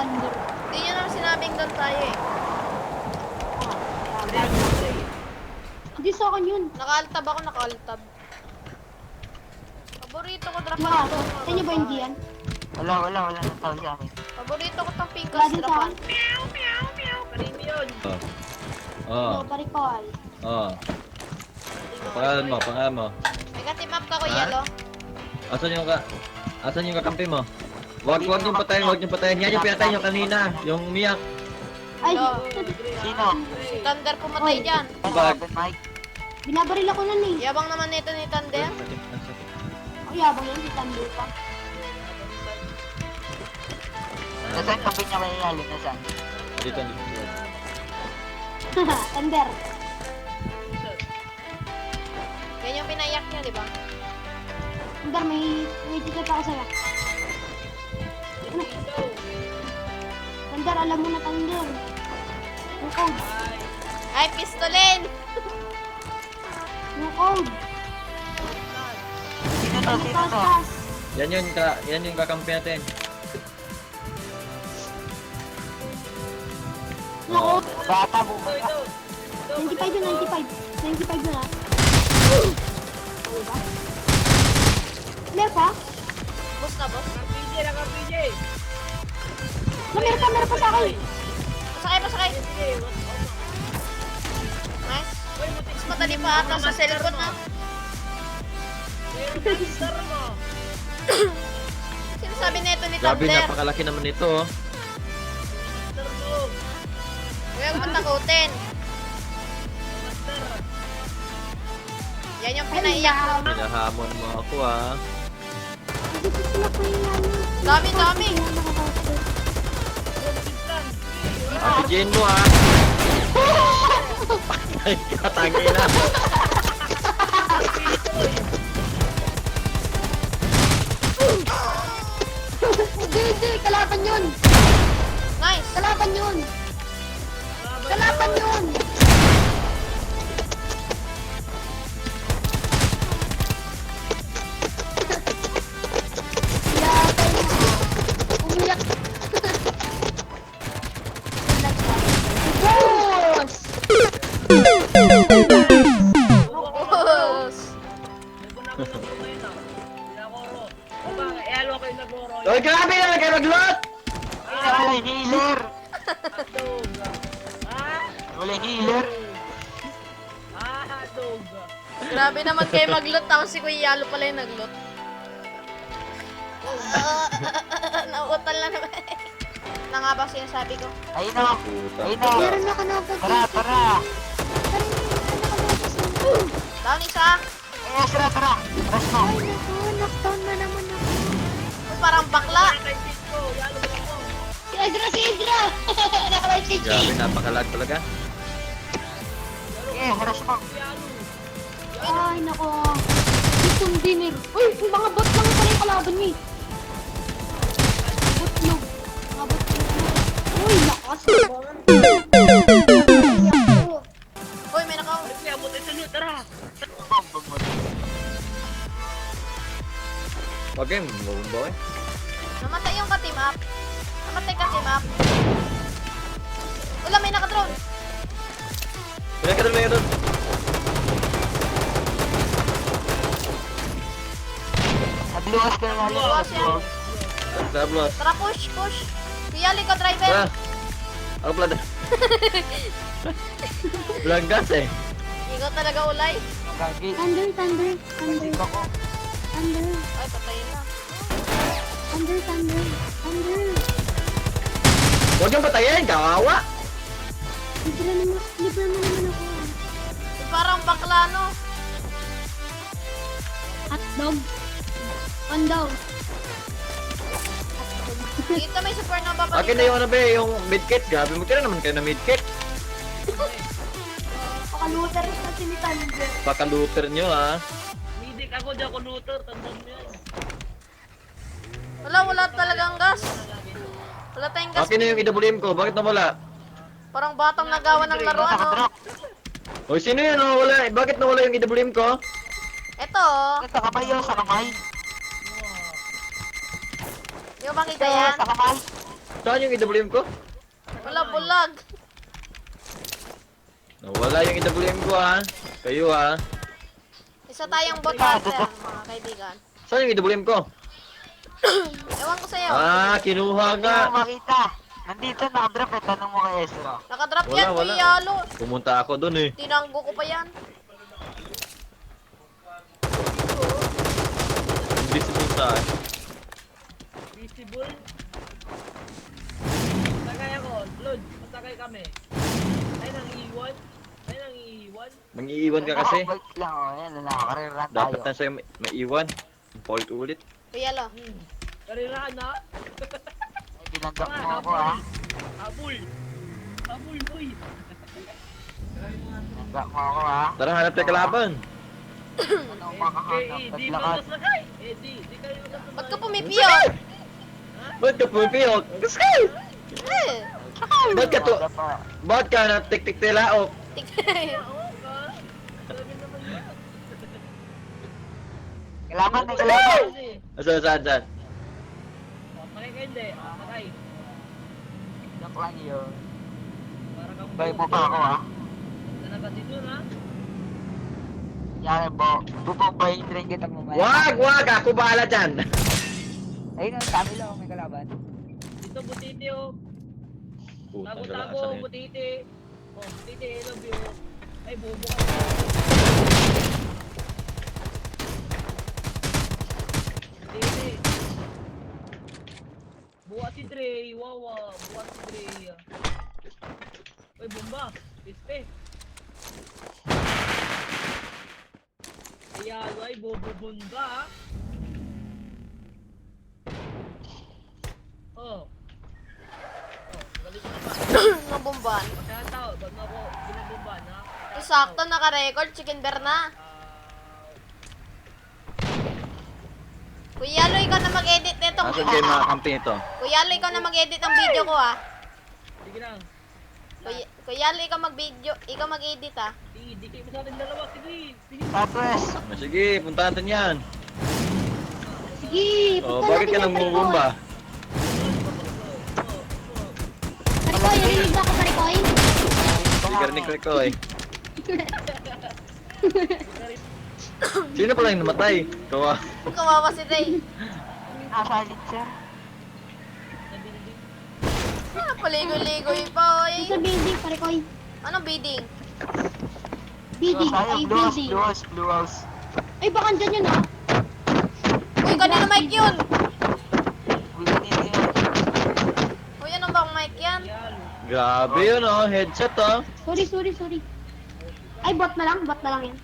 Thunder. Hindi nyo naman sinabing doon tayo eh. Hindi sa akin yun. Nakaaltab ako, nakaaltab. Paborito ko drapan Diba? to. Sa inyo ba hindi yan? Wala nang tao sa akin. Paborito ko tong pink Wala din sa drapan. akin. Oh. No, parikol. Oh. Pangalan mo. May ka-team up ka, Kuya Lo. Asan yung kakampi mo? Wag niyong patayin. Yan yung pinatay nyo kanina. Yung umiyak. Ay, Yo. Sino? Si Thunder pumatay Oy. dyan. Bag. Open mic. binabaril ako nun eh. Yabang naman nito ni Thunder. Ang yabang yan, si Thunder pa. Nasaan kape niya may ilalim? Nasaan? Dito. Thunder. Yan yung pinaiyak niya, di ba? Thunder, may ticket ako sa'yo. Ano? Thunder, alam mo na Thunder. Yung code. Ay, pistolin! Yung code. Sino to? Sino to? Tas. Yan yung kakampi natin. Yung code. Bata bumaya. 95 yun, 95. 95 yun ha. Diba? Meron pa? Boss na, boss. Meron pa sa akin. Pasakay. Nice. Mas madali pa ata sa cellphone na. Sinasabi nito ni Grabe, Thunder. napakalaki naman ito. Oh. Huwag mo takutin. Yan yung pinaiyak ko. Pinahamon mo ako ah. Dami. Patigyan mo ah. Ay, katangin na. Hindi, kalaban yun. Nice. Kalaban yun. Kalaban yun. Umiyak. Boss! Boss. Oy, grabe na kayo maglot! Wala healer. Wala healer. Grabe naman kayo maglot. Tapos si Kuya Yalo pala yung naglot. Nauutal na naman. Na nga ba sinasabi ko? Ayun o. Ayun o. Meron ako na po. Tara. Down isa. Eh, tara. Rush mo. Ay, naku, knockdown na naman ako. Parang bakla. Si Edra! Nakalive si Grabe, napakalag talaga. Eh, rush mo. Ay, nako. Itong dinner. Uy, yung mga bot lang pala yung kalaban niya eh. Botlog. Mga botlog na. Uy, lakas. Uy, may nakaw. Okay, boy. Namatay yung ka-team up. Wala, may naka-drone. Pinagkadal na yun doon. Nagluwas ka na Luwas yan. Sablos. Tara, push. Kuya, ka driver. Tara. Ako pala. Walang gas eh. Ikaw talaga ulay. Gagi. Thunder. Isip ako. Thunder. Ay, patayin na. Thunder. Huwag niyong patayin, kawawa. Libre mo naman ako. Yung parang bakla, no? Hotdog. Pandaw. Dito may supernova pa Akin na yung ano ba yung midkit. Grabe mo naman kayo na midkit. Pakaluter na si ni Thunder. Baka looter nyo ha. Wala talagang gas. Wala tayong gas. Akin na yung IWM ko. Bakit nawala? Parang batang nagawa ng laruan, no? Nakadrop. O sino yun? Oh? Wala. Bakit nawala yung IWM ko? Ito, oh. Sa kamay yun, sa kamay. Di ko makita yan? Sa kamay. Saan yung IWM ko? Wala, bulag. Nawala yung IWM ko ha. Kayo ha. Isa tayong bot hunter, mga kaibigan. Saan yung IWM ko? Ewan ko sa'yo. Ah, kinuha Hindi nga. mo makita. Nandito nakadrop eh. Tanong mo kay Ezra. Nakadrop Wala, yan, wala. Kuya Yalo. Pumunta ako dun eh. Tinanggo ko pa yan. Invisible tayo. Visible. Sakay ako, Lod, masakay kami. Ay nang iiwan. Ay nang iiwan. Mangiiwan ka kasi. Bike lang oh. Yan, nakakariran tayo. Dapat na sa'yo maiwan. Paulit-ulit. Kuya Yalo. Karirahan na. Ay, binanggap mo ako ah. Habul. Habul, boy. Binanggap mo ako ah. Tara, hanap tayo kalaban. Anong makahanap? Di Taglakad. ba masakay? Di kayo masakay. Ba't ka pumipiyok? Ba't ka pumipiyok? Kasi! Eh. Ba't ka to? Wala pa. Ba't ka na tik-tik tilaok? Oo ka. Sabi naman yan. Kailangan na kailangan. Saan, saan, saan? Sakay ka hindi. Sakay. Joke lang yun. Para kang Bay mo pa ako ah. Talaga dito na. Yan bo. Bubombayin rin kita mamaya. Wag, wag! Ako bahala dyan! Ayun ang dami lang may kalaban. Dito butiti oh. Putang Tago-tago, galaasan na yun. butiti. Oh, butiti, I love you. Ay, bobo ka. Butiti. Buhat si Dre, wawa. Buhat si Dre. Uy, bomba. Piste. Ayan, ay, bobo bomba. Oh. Oh, galit na ba? Nabomban. Kaya tao, ba't ako binabomba na? Sakto, naka-record. Chicken bear na. Kuya Yalo, ikaw na mag-edit nito. Nasaan kayo mga kampi nito? Kuya Yalo, ikaw na mag-edit ng video ko ah. Sige lang. Kuya Yalo, ikaw mag-video. Ikaw mag-edit ah. Di kayo sa atin dalawa. Sige, sige. Tapos. Ah, sige, puntahan natin yan. Sige, Oh, punta bakit ka natin nang yung Parikoy. bumumba? Parikoy, narinig ba ako, Parikoy? Sticker ni Kriko eh. Sino pala yung namatay? Kawa. Kawawa si Ray. Nakalit siya. Ah, paligoy-ligoy pa, oy. Sa building, Parikoy. Anong bidding? Building, ay Blue house, building. blue house, blue house. Ay, baka andyan yun ah. Uy, kanina mic yun. Winning yun. Uy, ano bang mic yan? Grabe yun oh, headset oh. Sorry, sorry, sorry. Ay, bot na lang yan.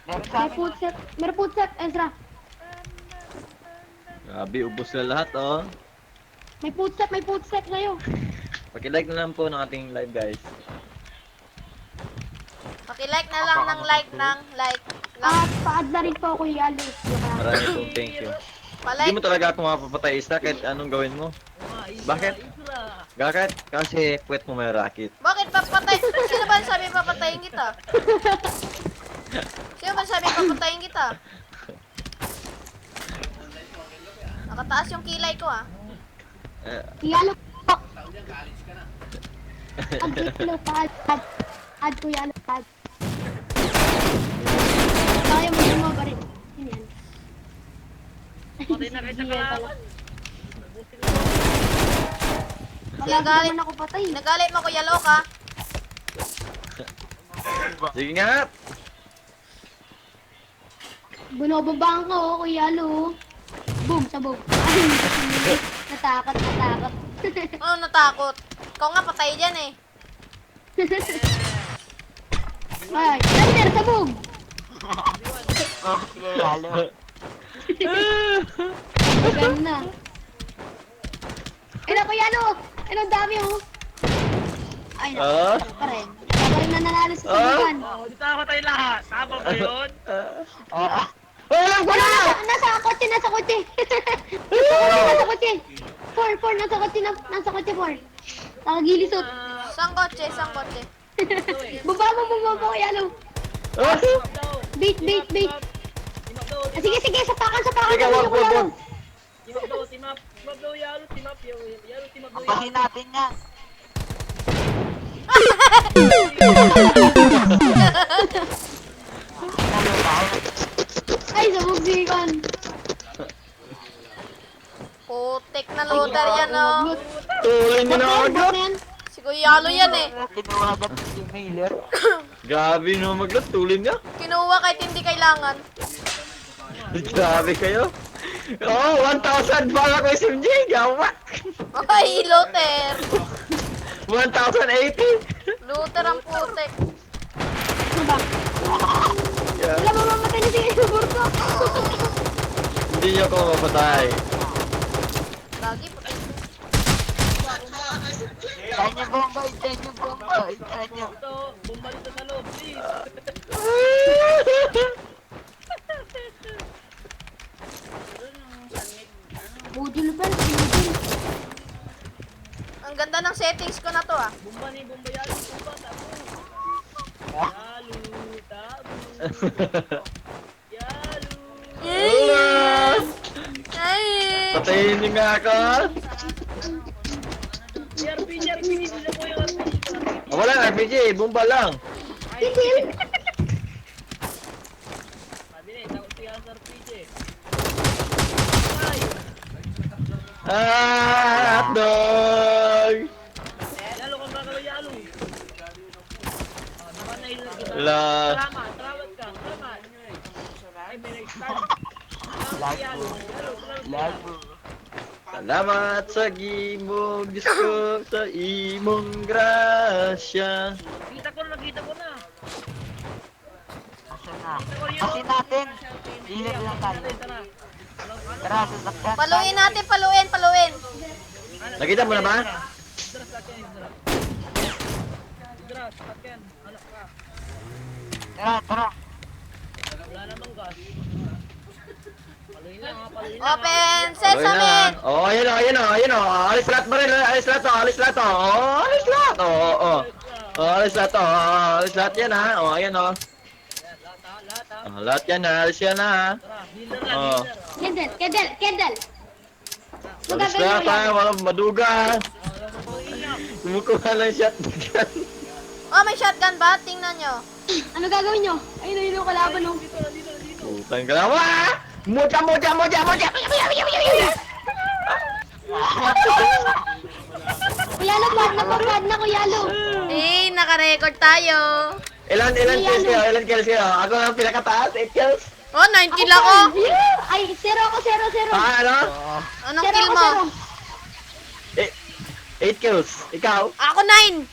Meron sa May amin. food set, meron food set, Ezra. Grabe, ubos na lahat oh. May food set sa'yo. Paki-like na lang po ng ating live guys. Paki-like na lang ng like. At pa-add na rin po ako yung Yalo. Maraming pong thank you. Hindi Pa-like. mo talaga ako mapapatay isa kahit anong gawin mo. Bakit? Bakit? Kasi puwet mo may racket. Bakit papatay? Sino ba sabi papatayin kita? Sino ba sabi papatayin kita? Nakataas yung kilay ko ah. Yalo po. Add ko Yalo, add. Kaya mo yung mga barin. Yun yan. Patay na kayo sa kalaban. Nagalit. Naman ako patay. Nagalit mo Kuya Loka. Sige nga! Bunobabang ko, Kuya Yalo. Boom, sabog. Ay, natakot. Ano natakot? Ikaw nga patay dyan eh. Ay, thunder, sabog. Oh, sige, lalo. Ganun na. Ay, na, Kuya Yalo. Ay, ang dami oh. Ay, Ah? pa rin. Pa rin nananalo sa sabugan. Oh, di tama tayo lahat. Tama ba yun? Ah, Wala! Nasa kotse! Nasa kotse! 4, nasa kotse 4. Nakagilisot. Isang kotse. Baba mo, Kuya Yalo. Ah! Bait. Team up daw. Ah, sige, sapakan. Sige, wag. Team up daw. Team Team up daw yalo, team up. Yalo, team up daw Ambahin yalo. natin yan. Ay, sabugsikan. Putik na looter yan, oh. Tulin mo na agad. Si Kuya Yalo yan eh. Kinuha agad yung mailer. Grabe no maglat, tulin niya. Kinuha kahit hindi kailangan. Grabe kayo. Oh, 1,000 para ko SMG, gawa. Ay, looter. 1,080. Looter ang putik. Ano ba? Yeah. Wala mamamatay na si Burko. Hindi niyo ako mapatay. Lagi, putik. Hintayin niyo bomba, hintayin niyo bomba, hintayin niyo. Ito, bomba dito sa loob, please. Budil pa, budil. Ang ganda ng settings ko na to, ah. Bomba ni bomba yalo, bomba, tapo. Yalo, tapo. Yalo. Hello! Ay! Patayin niyo nga ako. RPG, sila po yung RPG. Oh, wala RPG, bomba lang. Sabi na, takot siya sa RPG. Ay! Ah, hotdog! Yalo kang kakalo yalo. Nakanahil kita. Wala. Salamat ka. Salamat. Ay, may nag-start. Salamat yalo. Salamat. Lago. Salamat sa gimong Diyos ko, sa imong grasya. Nakita ko na. Asan na? Kasi natin. Ilan lang tayo. Tara. Tara, sasakyan. Paluin natin, paluin. Nakita mo na ba? Dras, sakyan. Dras, sakyan. Anak ka. Tara, tara. Wala namang gas. Paluin lang. Open Ayun sesame! na. Oh, ayun o. Alis lahat mo rin, alis lahat o. Alis lahat. Oh, alis lahat yan ha. Oh, ayan o. Lahat. Oh, lahat yan ha, alis yan ha. Tara, healer lang, Oh. healer. Kendall. Alis lahat ha, walang maduga ha. Kumukuha lang shotgun. Oh, may shotgun ba? Tingnan nyo. Ano gagawin nyo? Ayun yung kalaban nung. Putang ka na. Wah! Moja! Kuyalo, pad na Kuyalo. Eh, naka-record tayo. Ilan kills kayo? Ako ang pinakataas, 8 kills. Oh, 9 kill ako. Ay, zero ako, zero. Ah, ano? Anong Zero kill ako, mo? zero. 8 kills. Ikaw? Ako 9.